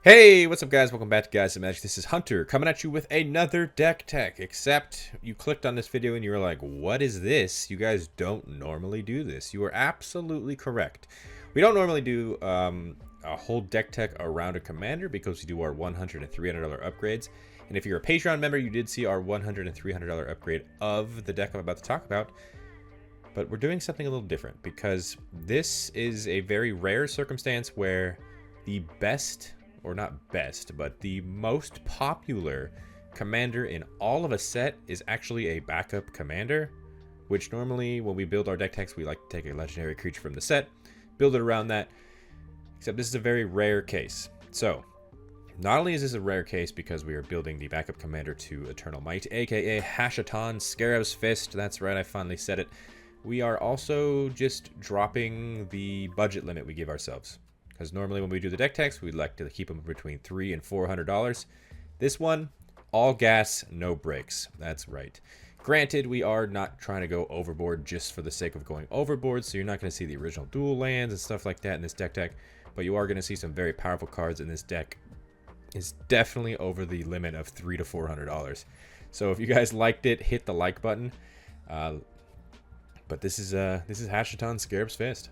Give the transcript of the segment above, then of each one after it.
Hey, what's up guys? Welcome back to Guys and Magic. This is Hunter coming at you with another deck tech, except you clicked on this video and you were like, what is this? You guys don't normally do this. You are absolutely correct. We don't normally do a whole deck tech around a commander because we do our $100 and $300 upgrades. And if you're a Patreon member, you did see our $100 and $300 upgrade of the deck I'm about to talk about. But we're doing something a little different because this is a very rare circumstance where the best, or not best, but the most popular commander in all of a set is actually a backup commander, which normally when we build our deck techs, we like to take a legendary creature from the set, build it around that, except this is a very rare case. So, not only is this a rare case because we are building the backup commander to Eternal Might, aka Hashaton, Scarab's Fist, that's right, I finally said it, we are also just dropping the budget limit we give ourselves. Because normally when we do the deck techs, we like to keep them between $300 and $400. This one, all gas, no brakes. That's right. Granted, we are not trying to go overboard just for the sake of going overboard, so you're not going to see the original dual lands and stuff like that in this deck tech, but you are going to see some very powerful cards in this deck. It's definitely over the limit of $300 to $400. So if you guys liked it, hit the like button. But this is Hashaton Scarab's Fist.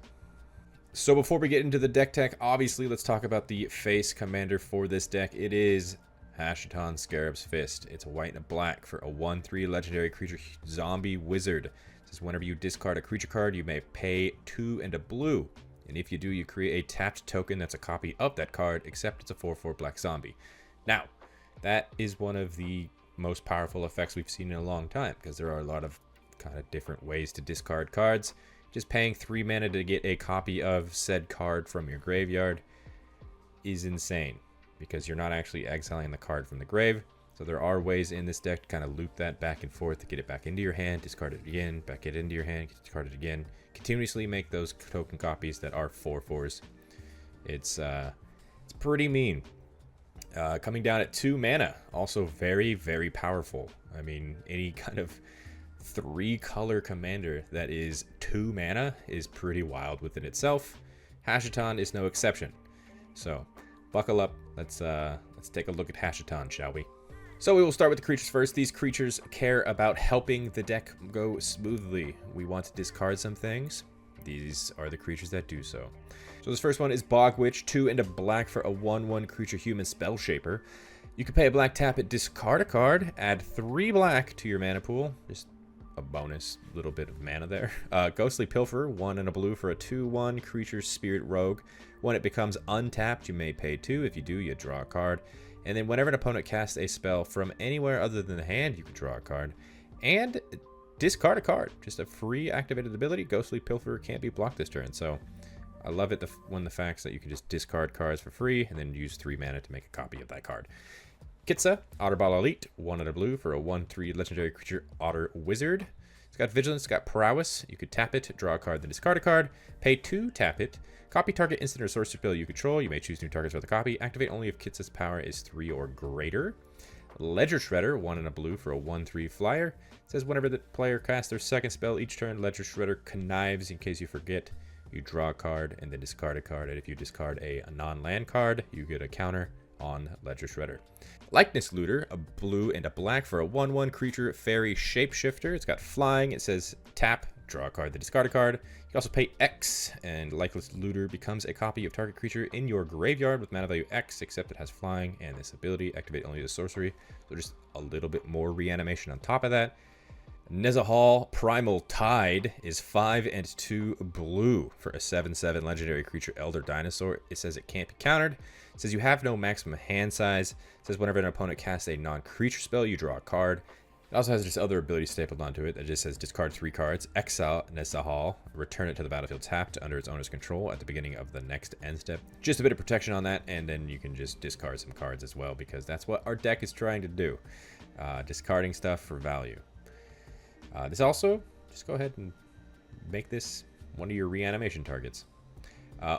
So before we get into the deck tech, obviously let's talk about the face commander for this deck. It is Hashaton Scarab's Fist. It's a white and a black for a 1/3 legendary creature zombie wizard. It says whenever you discard a creature card, you may pay 2 and a blue. And if you do, you create a tapped token that's a copy of that card, except it's a 4/4 black zombie. Now, that is one of the most powerful effects we've seen in a long time, because there are a lot of kind of different ways to discard cards. Just paying 3 mana to get a copy of said card from your graveyard is insane, because you're not actually exiling the card from the grave. So there are ways in this deck to kind of loop that back and forth to get it back into your hand, discard it again, back it into your hand, discard it again. Continuously make those token copies that are 4/4s. It's pretty mean. Coming down at 2 mana, also very, very powerful. I mean, any kind of 3-color commander that is 2 mana is pretty wild within itself. Hashaton is no exception. So buckle up. Let's take a look at Hashaton, shall we? So we will start with the creatures first. These creatures care about helping the deck go smoothly. We want to discard some things. These are the creatures that do so. So this first one is Bog Witch, 2 and a black for a 1/1 creature human spell shaper. You can pay a black, tap it, discard a card, add 3 black to your mana pool. Just a bonus little bit of mana there. Ghostly Pilfer, 1 and a blue for a 2/1 creature spirit rogue. When it becomes untapped, you may pay 2. If you do, you draw a card. And then whenever an opponent casts a spell from anywhere other than the hand, you can draw a card. And discard a card. Just a free activated ability. Ghostly Pilfer can't be blocked this turn. So I love it when the facts that you can just discard cards for free and then use 3 mana to make a copy of that card. Kitsa, Otterball Elite, 1 and a blue for a 1/3 legendary creature otter wizard. It's got Vigilance, it's got Prowess. You could tap it, draw a card, then discard a card. Pay 2, tap it. Copy target instant or sorcery spell you control. You may choose new targets for the copy. Activate only if Kitsa's power is 3 or greater. Ledger Shredder, 1 and a blue for a 1/3 flyer. It says whenever the player casts their second spell each turn, Ledger Shredder connives. In case you forget, you draw a card and then discard a card. And if you discard a non-land card, you get a counter on Ledger Shredder. Likeness Looter, a blue and a black for a 1/1 creature fairy shapeshifter. It's got flying. It says tap, draw a card, then discard a card. You can also pay X, and Likeness Looter becomes a copy of target creature in your graveyard with mana value X, except it has flying and this ability. Activate only the sorcery. So just a little bit more reanimation on top of that. Nezahal Primal Tide is 5 and 2 blue for a 7/7 legendary creature Elder Dinosaur. It says it can't be countered. It says you have no maximum hand size. It says whenever an opponent casts a non-creature spell, you draw a card. It also has just other abilities stapled onto it that just says discard 3 cards, exile Nezahal, return it to the battlefield tapped under its owner's control at the beginning of the next end step. Just a bit of protection on that, and then you can just discard some cards as well, because that's what our deck is trying to do. Discarding stuff for value. This also, just go ahead and make this one of your reanimation targets.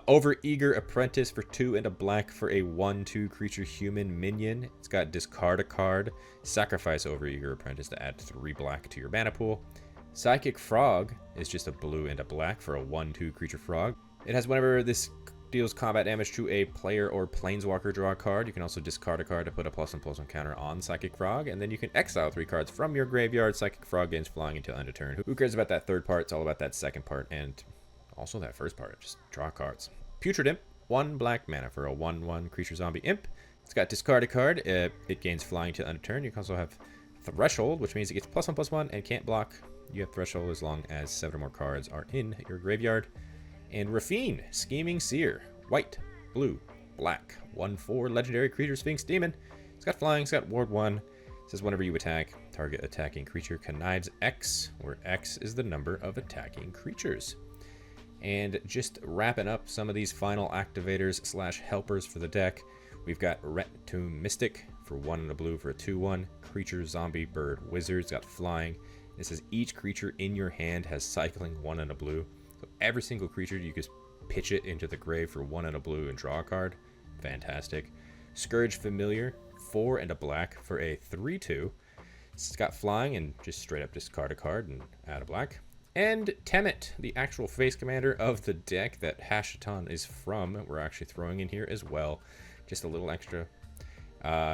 Overeager Apprentice for 2 and a black for a 1/2 creature human minion. It's got discard a card, sacrifice Overeager Apprentice to add 3 black to your mana pool. Psychic Frog is just a blue and a black for a 1/2 creature frog. It has whenever this deals combat damage to a player or planeswalker, draw a card. You can also discard a card to put a +1/+1 counter on Psychic Frog, and then you can exile 3 cards from your graveyard. Psychic Frog gains flying until end of turn. Who cares about that third part? It's all about that second part, and also that first part. Just draw cards. Putrid Imp, 1 black mana for a 1/1 creature zombie imp. It's got discard a card. It gains flying till end of turn. You can also have Threshold, which means it gets +1/+1 and can't block. You have Threshold as long as 7 or more cards are in your graveyard. And Rafine, Scheming Seer, white, blue, black, 1/4 legendary creature Sphinx Demon. It's got flying, it's got ward 1. It says whenever you attack, target attacking creature connives X, where X is the number of attacking creatures. And just wrapping up some of these final activators / helpers for the deck, we've got Tomb Mystic for 1 and a blue for a 2/1 creature zombie bird wizard. It's got flying. It says each creature in your hand has cycling 1 and a blue. So every single creature, you just pitch it into the grave for 1 and a blue and draw a card. Fantastic. Scourge Familiar, 4 and a black for a 3/2. It's got flying and just straight up discard a card and add a black. And Temet, the actual face commander of the deck that Hashaton is from, we're actually throwing in here as well. Just a little extra.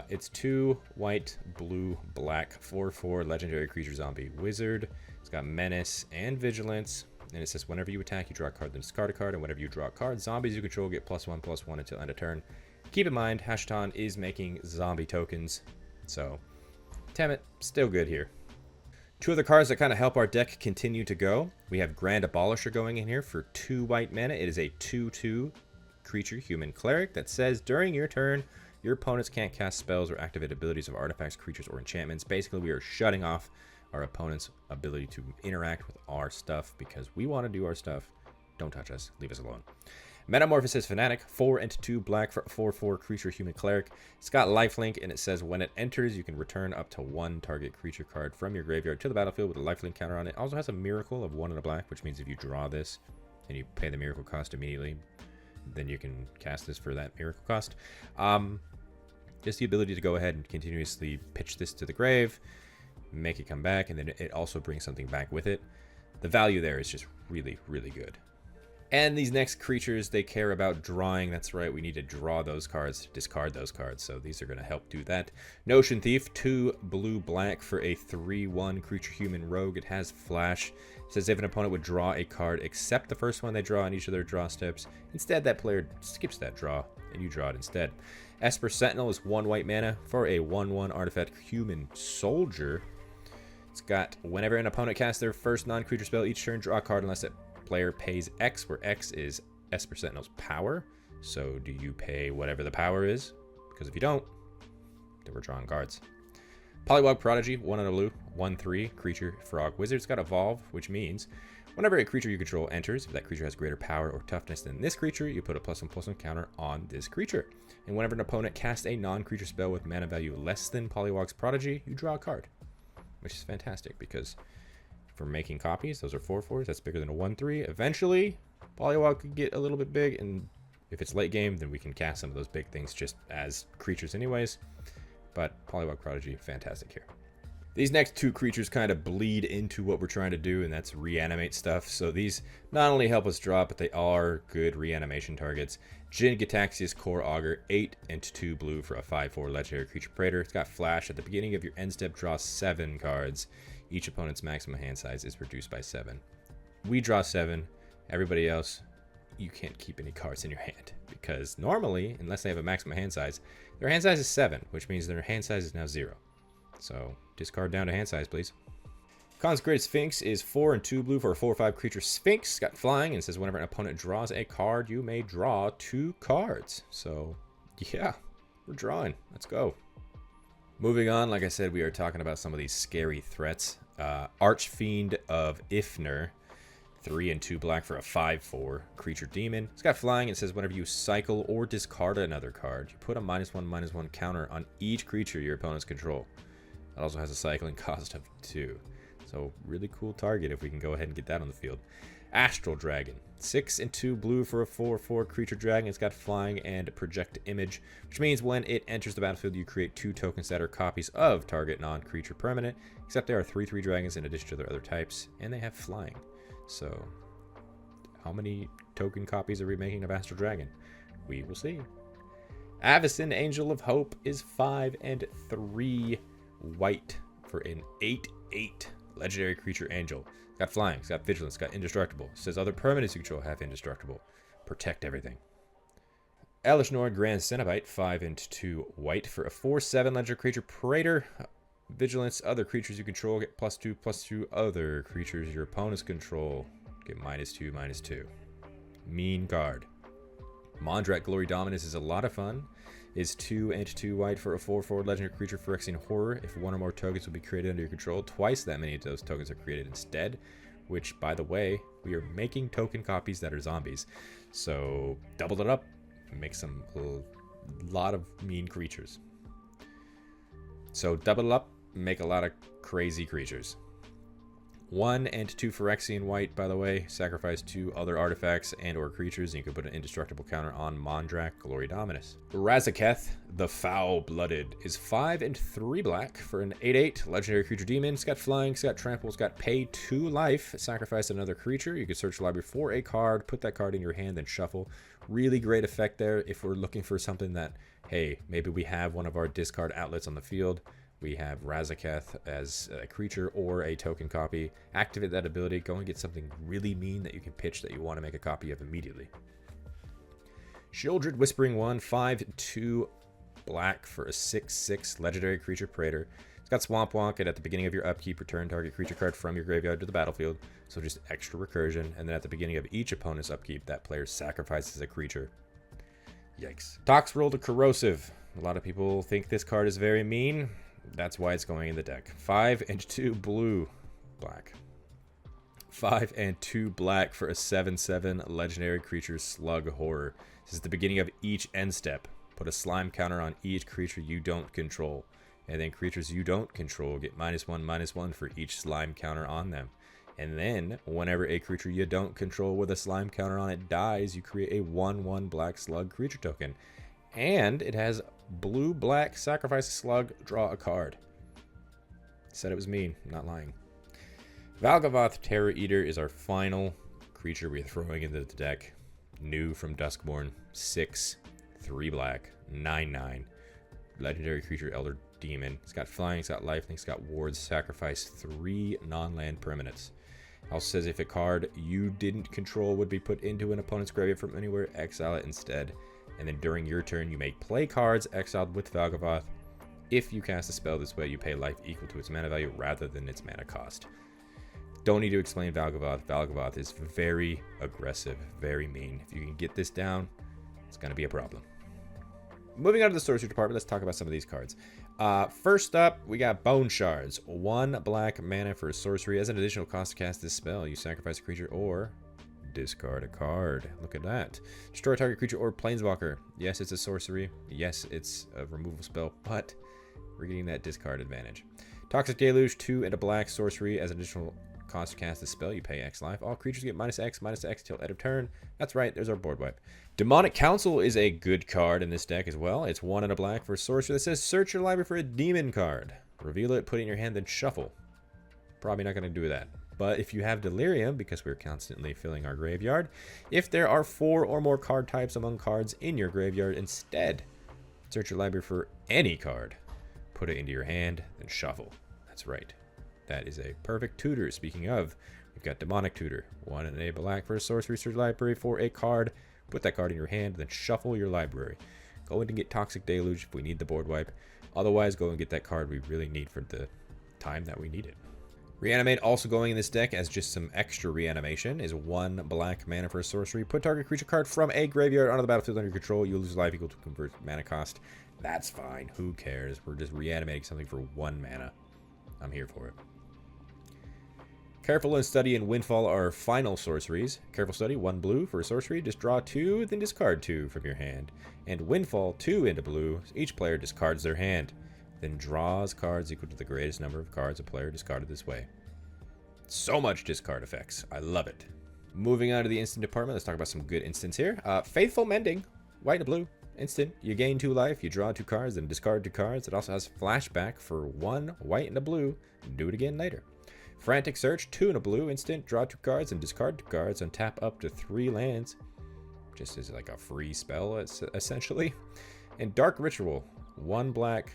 It's 2 white, blue, black, 4/4 legendary creature zombie wizard. It's got menace and vigilance. And it says whenever you attack, you draw a card, then discard a card. And whenever you draw a card, zombies you control get +1/+1 until end of turn. Keep in mind, Hashaton is making zombie tokens. So, Temet, still good here. 2 other cards that kind of help our deck continue to go. We have Grand Abolisher going in here for 2 white mana. It is a 2/2 creature human cleric that says during your turn, your opponents can't cast spells or activate abilities of artifacts, creatures, or enchantments. Basically, we are shutting off our opponent's ability to interact with our stuff because we want to do our stuff. Don't touch us. Leave us alone. Metamorphosis Fanatic, 4 and 2 black for 4/4 creature human cleric. It's got lifelink, and it says when it enters, you can return up to 1 target creature card from your graveyard to the battlefield with a lifelink counter on it. Also has a miracle of 1 and a black, which means if you draw this and you pay the miracle cost immediately, then you can cast this for that miracle cost. Just the ability to go ahead and continuously pitch this to the grave, make it come back, and then it also brings something back with it. The value there is just really, really good. And these next creatures, they care about drawing. That's right, we need to draw those cards, discard those cards. So these are going to help do that. Notion Thief, 2 blue-black for a 3/1 creature human rogue. It has flash. It says if an opponent would draw a card except the first one they draw on each of their draw steps, instead that player skips that draw, and you draw it instead. Esper Sentinel is 1 white mana for a 1/1 artifact human soldier. It's got whenever an opponent casts their first non-creature spell each turn, draw a card unless that player pays X, where X is Esper Sentinel's power. So do you pay whatever the power is? Because if you don't, then we're drawing cards. Polywog Prodigy, 1 and a blue, 1/3 creature frog wizard. It's got evolve, which means whenever a creature you control enters, if that creature has greater power or toughness than this creature, you put a +1/+1 counter on this creature. And whenever an opponent casts a non-creature spell with mana value less than Polywog's Prodigy, you draw a card, which is fantastic because for making copies, those are 4/4s. That's bigger than a 1/3. Eventually, Polywog could get a little bit big, and if it's late game, then we can cast some of those big things just as creatures anyways. But Polywog Prodigy, fantastic here. These next 2 creatures kind of bleed into what we're trying to do, and that's reanimate stuff. So these not only help us draw, but they are good reanimation targets. Jin Gitaxias Core Augur, 8 and 2 blue for a 5/4 legendary creature praetor. It's got flash. At the beginning of your end step, draw 7 cards. Each opponent's maximum hand size is reduced by 7. We draw 7. Everybody else, you can't keep any cards in your hand because normally, unless they have a maximum hand size, their hand size is 7, which means their hand size is now 0. So discard down to hand size, please. Consecrated Sphinx is 4 and 2 blue for a 4/5 creature Sphinx. Got flying and says whenever an opponent draws a card, you may draw 2 cards. So yeah, we're drawing. Let's go. Moving on, like I said, we are talking about some of these scary threats. Archfiend of Ifnir, 3 and 2 black for a 5/4 creature demon. It's got flying. It says whenever you cycle or discard another card, you put a -1/-1 counter on each creature your opponents control. It also has a cycling cost of 2. So really cool target if we can go ahead and get that on the field. Astral Dragon, 6 and 2 blue for a 4/4 creature dragon. It's got flying and project image, which means when it enters the battlefield, you create 2 tokens that are copies of target non-creature permanent, except they are 3/3 dragons in addition to their other types, and they have flying. So how many token copies are we making of Astral Dragon? We will see. Avacyn, Angel of Hope, is 5 and 3 white for an 8/8 legendary creature angel. It's got flying, it's got vigilance, it's got indestructible. It says other permanents you control have indestructible. Protect everything. Elishnor, Grand Cenobite, 5 and 2 white for a 4/7 legendary creature praetor. Vigilance, other creatures you control get +2/+2. Other creatures your opponents control get -2/-2. Mean card. Mondrak, Glory Dominus is a lot of fun. Is 2 and 2 white for a 4/4 legendary creature Phyrexian Horror. If one or more tokens will be created under your control, twice that many of those tokens are created instead. Which, by the way, we are making token copies that are zombies. So double it up. Make some lot of mean creatures. So double it up. Make a lot of crazy creatures. 1 and 2 Phyrexian white, by the way. Sacrifice 2 other artifacts and or creatures, and you can put an indestructible counter on Mondrak, Glory Dominus. Razaketh, the Foul-Blooded, is 5 and 3 black for an 8/8 legendary creature demon. It's got flying, it's got trample, it's got pay 2 life. Sacrifice another creature. You can search the library for a card, put that card in your hand, then shuffle. Really great effect there if we're looking for something that, hey, maybe we have one of our discard outlets on the field. We have Razaketh as a creature or a token copy. Activate that ability. Go and get something really mean that you can pitch that you want to make a copy of immediately. Shieldred Whispering One, 5 and 2 black for a 6/6 legendary creature praetor. It's got Swamp Walk, and at the beginning of your upkeep, return target creature card from your graveyard to the battlefield. So just extra recursion. And then at the beginning of each opponent's upkeep, that player sacrifices a creature. Yikes. Toxrill the Corrosive. A lot of people think this card is very mean. That's why it's going in the deck. 5 and 2 blue. Black. 5 and 2 black for a 7/7 legendary creature Slug Horror. This is the beginning of each end step. Put a slime counter on each creature you don't control. And then creatures you don't control get -1/-1 for each slime counter on them. And then, whenever a creature you don't control with a slime counter on it dies, you create a 1/1 black slug creature token. And it has blue-black, sacrifice a slug, draw a card. Said it was mean, I'm not lying. Valgavoth Terror Eater is our final creature we're throwing into the deck. New from Duskborn, 6, 3 black, 9/9. Legendary creature Elder Demon. It's got flying, it's got life, it's got wards. Sacrifice 3 non-land permanents. Also says if a card you didn't control would be put into an opponent's graveyard from anywhere, exile it instead. And then during your turn, you may play cards exiled with Valgavoth. If you cast a spell this way, you pay life equal to its mana value rather than its mana cost. Don't need to explain Valgavoth. Valgavoth is very aggressive, very mean. If you can get this down, it's going to be a problem. Moving on to the sorcery department, let's talk about some of these cards. First up, we got Bone Shards. 1 black mana for a sorcery. As an additional cost to cast this spell, you sacrifice a creature or discard a card. Look at that. Destroy a target creature or planeswalker. Yes, it's a sorcery. Yes, it's a removal spell, but we're getting that discard advantage. Toxic Deluge, 2 and a black sorcery. As an additional cost to cast this spell, you pay X life. All creatures get -X till end of turn. That's right, there's our board wipe. Demonic Council is a good card in this deck as well. It's 1 and a black for a sorcery that says search your library for a demon card. Reveal it, put it in your hand, then shuffle. Probably not going to do that. But if you have Delirium, because we're constantly filling our graveyard, if there are 4 or more card types among cards in your graveyard, instead, search your library for any card, put it into your hand, then shuffle. That's right. That is a perfect tutor. Speaking of, we've got Demonic Tutor. 1 and a black for a sorcery, search library for a card, put that card in your hand, then shuffle your library. Go in and get Toxic Deluge if we need the board wipe. Otherwise, go and get that card we really need for the time that we need it. Reanimate, also going in this deck as just some extra reanimation, is 1 black mana for a sorcery. Put target creature card from a graveyard onto the battlefield under your control. You lose life equal to convert mana cost. That's fine. Who cares? We're just reanimating something for 1 mana. I'm here for it. Careful and Study and Windfall are final sorceries. Careful Study, 1 blue for a sorcery. Just draw 2, then discard 2 from your hand. And Windfall, 2 into blue. Each player discards their hand, then draws cards equal to the greatest number of cards a player discarded this way. So much discard effects. I love it. Moving on to the instant department, let's talk about some good instants here. Faithful Mending, white and blue. Instant, you gain 2 life, you draw 2 cards, then discard 2 cards. It also has flashback for 1 white and a blue. Do it again later. Frantic Search, 2 and a blue. Instant, draw 2 cards and discard 2 cards and tap up to 3 lands. just as like a free spell, essentially. And Dark Ritual, 1 black,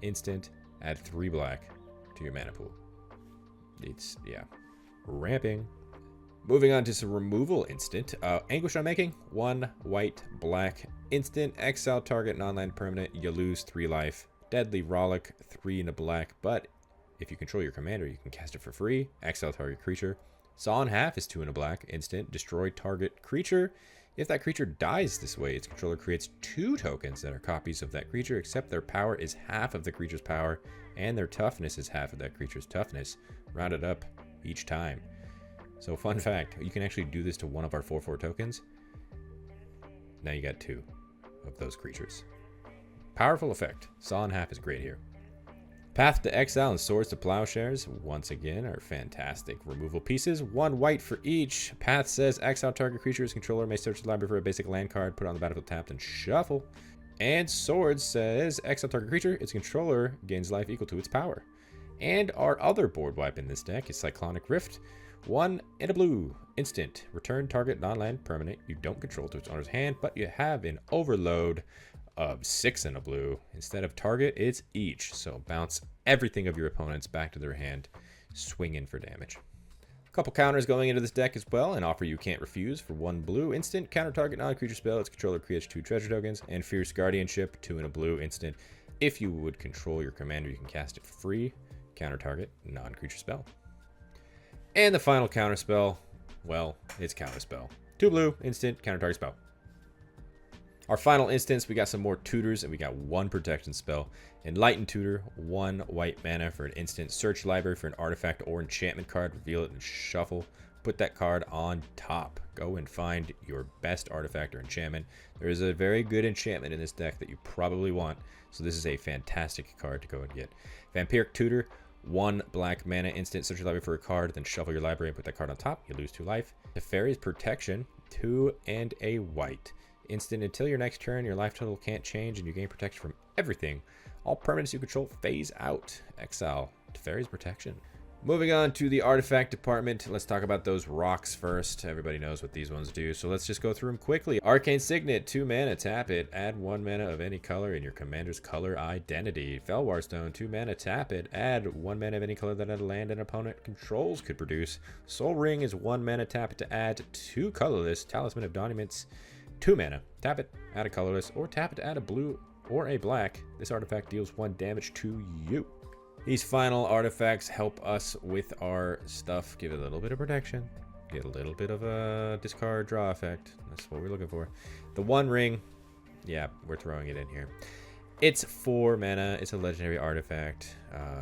instant, add 3 black to your mana pool. It's, yeah, ramping. Moving on to some removal instant. Anguish Unmaking, 1 white, black, instant, exile target non-land permanent, you lose 3 life. Deadly Rollick, 3 and a black, but if you control your commander, you can cast it for free. Exile target creature. Saw in Half is 2 and a black, instant, destroy target creature. If that creature dies this way, its controller creates 2 tokens that are copies of that creature, except their power is half of the creature's power, and their toughness is half of that creature's toughness, rounded up each time. So fun fact, you can actually do this to one of our 4/4 tokens. Now you got 2 of those creatures. Powerful effect. Saw in Half is great here. Path to Exile and Swords to Plowshares, once again, are fantastic removal pieces. 1 white for each. Path says exile target creature's controller may search the library for a basic land card, put it on the battlefield tapped, and shuffle. And Swords says exile target creature, its controller gains life equal to its power. And our other board wipe in this deck is Cyclonic Rift. 1 and a blue. Instant. Return target non-land permanent you don't control to its owner's hand, but you have an overload of 6 and a blue. Instead of target, it's each. So bounce everything of your opponents back to their hand. Swing in for damage. A couple counters going into this deck as well. An offer you can't refuse for 1 blue. Instant. Counter target non-creature spell. Its controller creates 2 treasure tokens. And Fierce Guardianship. 2 and a blue. Instant. If you would control your commander, you can cast it for free. Counter target non-creature spell. And the final counter spell, well, it's counter spell. 2 blue, instant, counter target spell. Our final instance, we got some more tutors, and we got 1 protection spell. Enlightened Tutor, 1 white mana for an instant. Search library for an artifact or enchantment card, reveal it and shuffle. Put that card on top. Go and find your best artifact or enchantment. There is a very good enchantment in this deck that you probably want, so this is a fantastic card to go and get. Vampiric Tutor, 1 black mana instant, search your library for a card, then shuffle your library and put that card on top. You lose 2 life. Teferi's Protection, 2 and a white. Instant, until your next turn, your life total can't change and you gain protection from everything. All permanents you control phase out. Exile. Teferi's Protection. Moving on to the artifact department, let's talk about those rocks first. Everybody knows what these ones do, so let's just go through them quickly. Arcane Signet, 2 mana, tap it. Add 1 mana of any color in your commander's color identity. Felwar Stone, 2 mana, tap it. Add 1 mana of any color that a land an opponent controls could produce. Soul Ring is 1 mana, tap it to add 2 colorless. Talisman of Monuments, 2 mana, tap it, add a colorless, or tap it to add a blue or a black. This artifact deals 1 damage to you. These final artifacts help us with our stuff. Give it a little bit of protection. Get a little bit of a discard draw effect. That's what we're looking for. The 1 ring. Yeah, we're throwing it in here. It's 4 mana. It's a legendary artifact.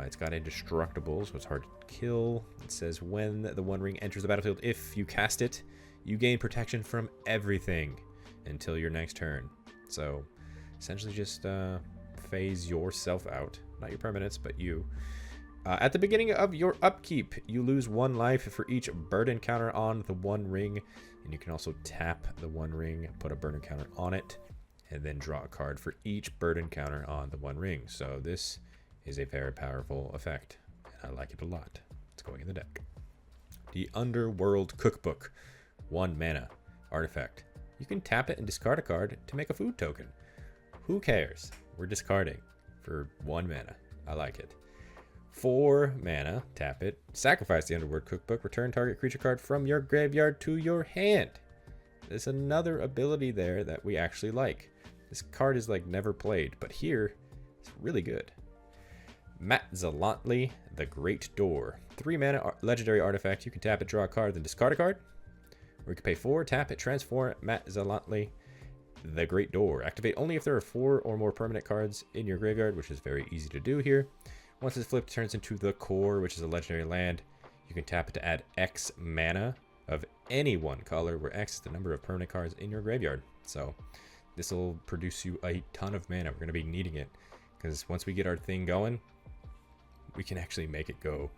It's got indestructible, so it's hard to kill. It says when the 1 ring enters the battlefield, if you cast it, you gain protection from everything until your next turn. So essentially just phase yourself out. Not your permanents, but you. At the beginning of your upkeep, you lose 1 life for each burden counter on the 1 ring. And you can also tap the 1 ring, put a burden counter on it, and then draw a card for each burden counter on the 1 ring. So this is a very powerful effect, and I like it a lot. It's going in the deck. The Underworld Cookbook, 1 mana artifact. You can tap it and discard a card to make a food token. Who cares? We're discarding for 1 mana. I like it. 4 mana, tap it. Sacrifice the Underworld Cookbook. Return target creature card from your graveyard to your hand. There's another ability there that we actually like. This card is like never played, but here it's really good. Matzalantli, the Great Door. 3 mana legendary artifact. You can tap it, draw a card, then discard a card. Or you can pay 4, tap it, transform Matzalantli, the Great Door. Activate only if there are 4 or more permanent cards in your graveyard, which is very easy to do here. Once it's flipped, it turns into the Core, which is a legendary land. You can tap it to add X mana of any 1 color, where X is the number of permanent cards in your graveyard. So this will produce you a ton of mana. We're going to be needing it, because once we get our thing going, we can actually make it go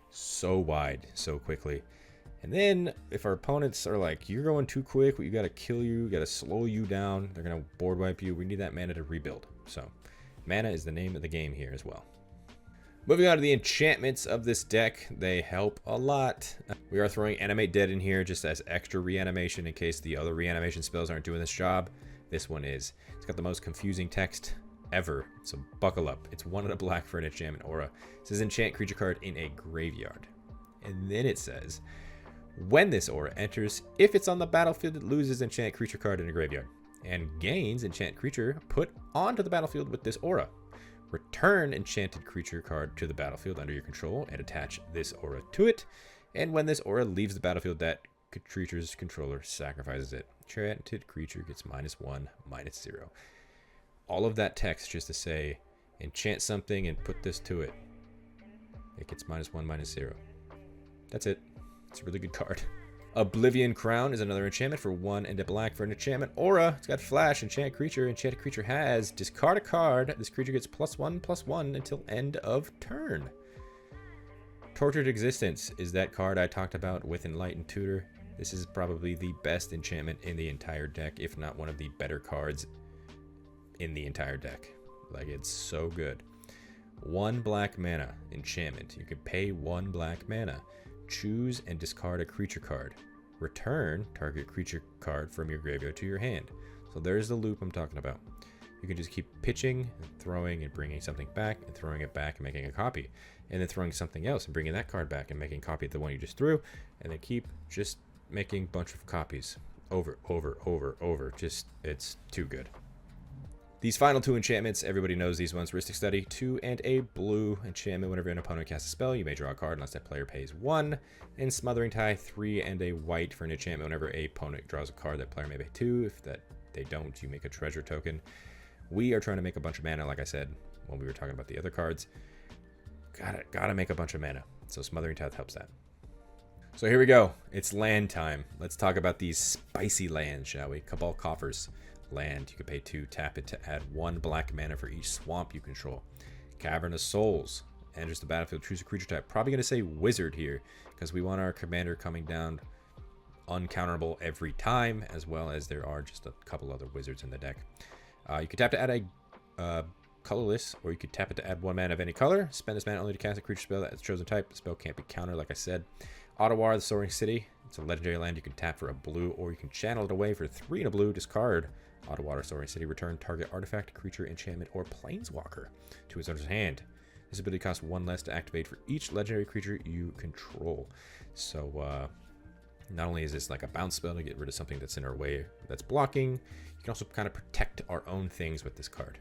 so wide so quickly. And then if our opponents are like, you're going too quick, we got to kill you, we got to slow you down, they're going to board wipe you, we need that mana to rebuild. So mana is the name of the game here as well. Moving on to the enchantments of this deck, they help a lot. We are throwing Animate Dead in here just as extra reanimation in case the other reanimation spells aren't doing this job. This one is. It's got the most confusing text ever, so buckle up. It's 1 and a black for an enchantment aura. It says enchant creature card in a graveyard. And then it says, when this aura enters, if it's on the battlefield, it loses enchant creature card in a graveyard and gains enchant creature put onto the battlefield with this aura. Return enchanted creature card to the battlefield under your control and attach this aura to it. And when this aura leaves the battlefield, that creature's controller sacrifices it. Enchanted creature gets -1, -0. All of that text just to say, enchant something and put this to it. It gets -1, -0. That's it. It's a really good card. Oblivion Crown is another enchantment for 1 and a black for an enchantment aura. It's got flash, enchant creature. Enchanted creature has discard a card. This creature gets +1/+1 until end of turn. Tortured Existence is that card I talked about with Enlightened Tutor. This is probably the best enchantment in the entire deck, if not one of the better cards in the entire deck. Like, it's so good. 1 black mana enchantment. You can pay 1 black mana. Choose and discard a creature card. Return target creature card from your graveyard to your hand. So there's the loop I'm talking about. You can just keep pitching and throwing and bringing something back and throwing it back and making a copy. And then throwing something else and bringing that card back and making a copy of the one you just threw. And then keep just making a bunch of copies. Over. Just, it's too good. These final 2 enchantments, everybody knows these ones. Rhystic Study, 2 and a blue enchantment. Whenever an opponent casts a spell, you may draw a card unless that player pays 1. And Smothering Tie, 3 and a white for an enchantment. Whenever a opponent draws a card, that player may pay 2. If they don't, you make a treasure token. We are trying to make a bunch of mana, like I said when we were talking about the other cards. Gotta make a bunch of mana. So Smothering Tithe helps that. So here we go. It's land time. Let's talk about these spicy lands, shall we? Cabal Coffers. Land. You can pay 2, tap it to add 1 black mana for each swamp you control. Cavern of Souls. Enters the battlefield, choose a creature type. Probably going to say wizard here, because we want our commander coming down uncounterable every time, as well as there are just a couple other wizards in the deck. You could tap to add a colorless, or you could tap it to add 1 mana of any color. Spend this mana only to cast a creature spell that's chosen type. The spell can't be countered, like I said. Ottawa, the Soaring City. It's a legendary land you can tap for a blue, or you can channel it away for 3 and a blue. Discard Ottawa, Soaring City. Return target artifact, creature, enchantment, or planeswalker to its owner's hand. This ability costs 1 less to activate for each legendary creature you control. So, not only is this like a bounce spell to get rid of something that's in our way that's blocking, you can also kind of protect our own things with this card.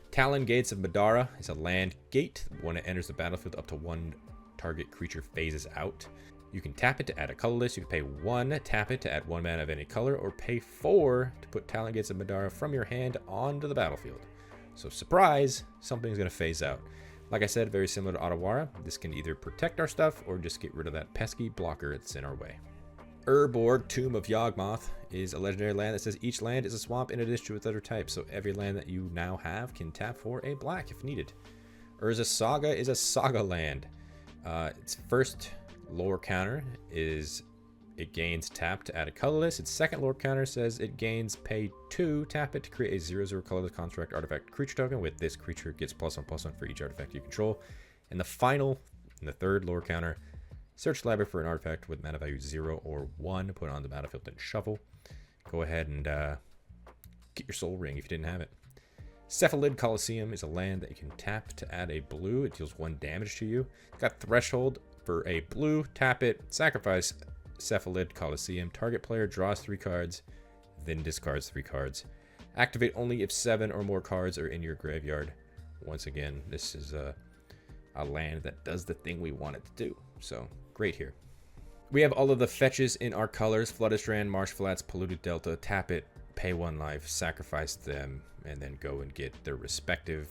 Talon Gates of Madara is a land gate. When it enters the battlefield, up to 1 target creature phases out. You can tap it to add a colorless. You can pay 1, tap it to add 1 mana of any color, or pay 4 to put Talon Gates of Madara from your hand onto the battlefield. So surprise, something's going to phase out. Like I said, very similar to Ottawa. This can either protect our stuff or just get rid of that pesky blocker that's in our way. Urborg, Tomb of Yawgmoth, is a legendary land that says each land is a swamp in addition to its other type. So every land that you now have can tap for a black if needed. Urza Saga is a saga land. Its first lore counter is it gains tap to add a colorless. Its second lore counter says it gains pay 2, tap it to create a 0/0 colorless construct artifact creature token. With this creature gets +1/+1 for each artifact you control. And the third lore counter, search the library for an artifact with mana value 0 or 1, put it on the battlefield and shuffle. Go ahead and get your soul ring if you didn't have it. Cephalid Coliseum is a land that you can tap to add a blue. It deals 1 damage to you. It's got Threshold for a blue. Tap it, sacrifice Cephalid Coliseum. Target player draws 3 cards, then discards 3 cards. Activate only if 7 or more cards are in your graveyard. Once again, this is a land that does the thing we want it to do. So, great here. We have all of the fetches in our colors. Flooded Strand, Marsh Flats, Polluted Delta. Tap it, pay 1 life, sacrifice them, and then go and get their respective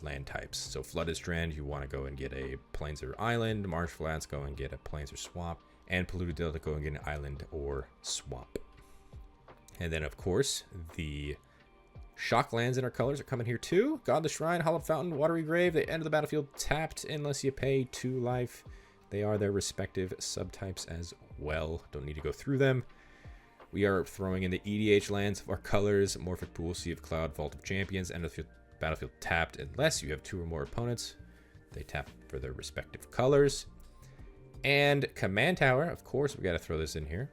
land types. So Flooded Strand, you want to go and get a Plains or Island. Marsh Flats, go and get a Plains or Swamp. And Polluted Delta, go and get an Island or Swamp. And then, of course, the shock lands in our colors are coming here too. Godless Shrine, Hollowed Fountain, Watery Grave. They enter the battlefield tapped unless you pay 2 life. They are their respective subtypes as well. Don't need to go through them. We are throwing in the EDH lands of our colors. Morphic Pool, Sea of Cloud, Vault of Champions. Enter the battlefield tapped unless you have 2 or more opponents. They tap for their respective colors. And Command Tower, of course, we got to throw this in here.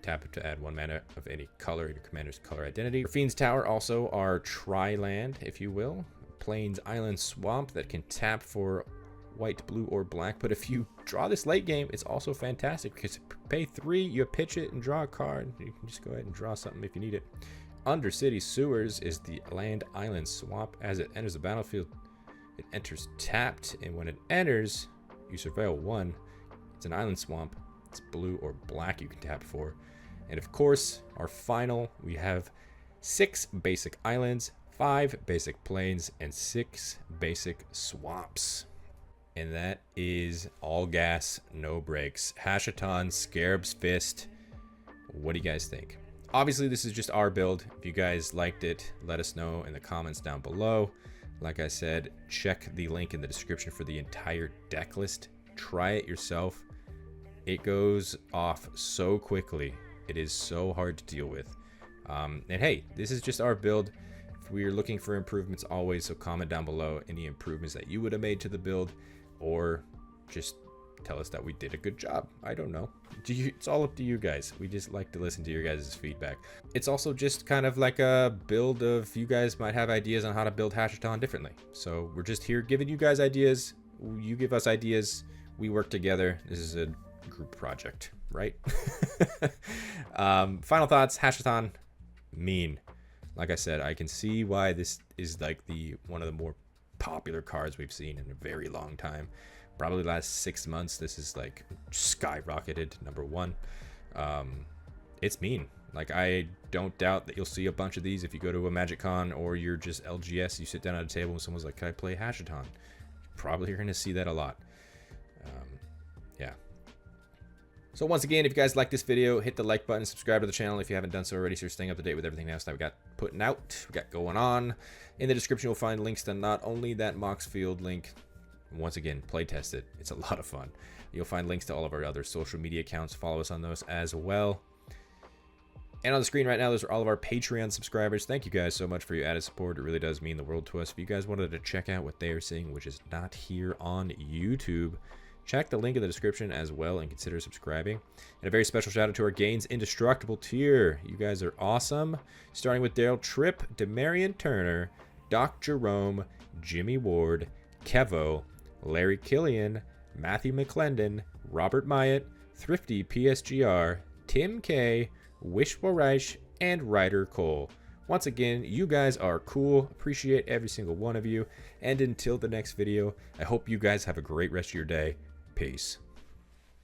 Tap it to add 1 mana of any color, your commander's color identity. Fiend's Tower also are tri-land, if you will. Plains Island Swamp that can tap for white, blue, or black. But if you draw this late game, it's also fantastic because you pay 3, you pitch it and draw a card. You can just go ahead and draw something if you need it. Undercity Sewers is the land island swamp. As it enters the battlefield, it enters tapped, and when it enters, you surveil 1. It's an island swamp. It's blue or black you can tap for. And of course, our final, we have 6 basic islands, 5 basic plains, and 6 basic swamps. And that is all gas, no brakes. Hashaton, Scarab's Fist. What do you guys think? Obviously, this is just our build. If you guys liked it, let us know in the comments down below. Like I said, check the link in the description for the entire deck list. Try it yourself. It goes off so quickly. It is so hard to deal with. And hey, this is just our build. If we are looking for improvements always, so comment down below any improvements that you would have made to the build, or just tell us that we did a good job. I don't know. It's all up to you guys. We just like to listen to your guys' feedback. It's also just kind of like a build of, you guys might have ideas on how to build Hashaton differently. So we're just here giving you guys ideas. You give us ideas. We work together. This is a group project, right? Final thoughts. Hashaton, mean. Like I said, I can see why this is like one of the more popular cards we've seen in a very long time. Probably the last 6 months, this is like skyrocketed to #1. It's mean. Like, I don't doubt that you'll see a bunch of these if you go to a Magic Con or you're just LGS, you sit down at a table and someone's like, can I play Hashaton? Probably you're going to see that a lot. Yeah. So once again, if you guys like this video, hit the like button, subscribe to the channel if you haven't done so already, so you're staying up to date with everything else that we got putting out, we got going on. In the description, you'll find links to not only that Moxfield link. Once again, play test it. It's a lot of fun. You'll find links to all of our other social media accounts. Follow us on those as well. And on the screen right now, those are all of our Patreon subscribers. Thank you guys so much for your added support. It really does mean the world to us. If you guys wanted to check out what they are seeing, which is not here on YouTube, check the link in the description as well and consider subscribing. And a very special shout out to our Gains Indestructible tier. You guys are awesome. Starting with Daryl Tripp, Demarion Turner, Doc Jerome, Jimmy Ward, Kevo, Larry Killian, Matthew McClendon, Robert Myatt, Thrifty PSGR, Tim K, Wishful Reich, and Ryder Cole. Once again, you guys are cool. Appreciate every single one of you. And until the next video, I hope you guys have a great rest of your day. Peace.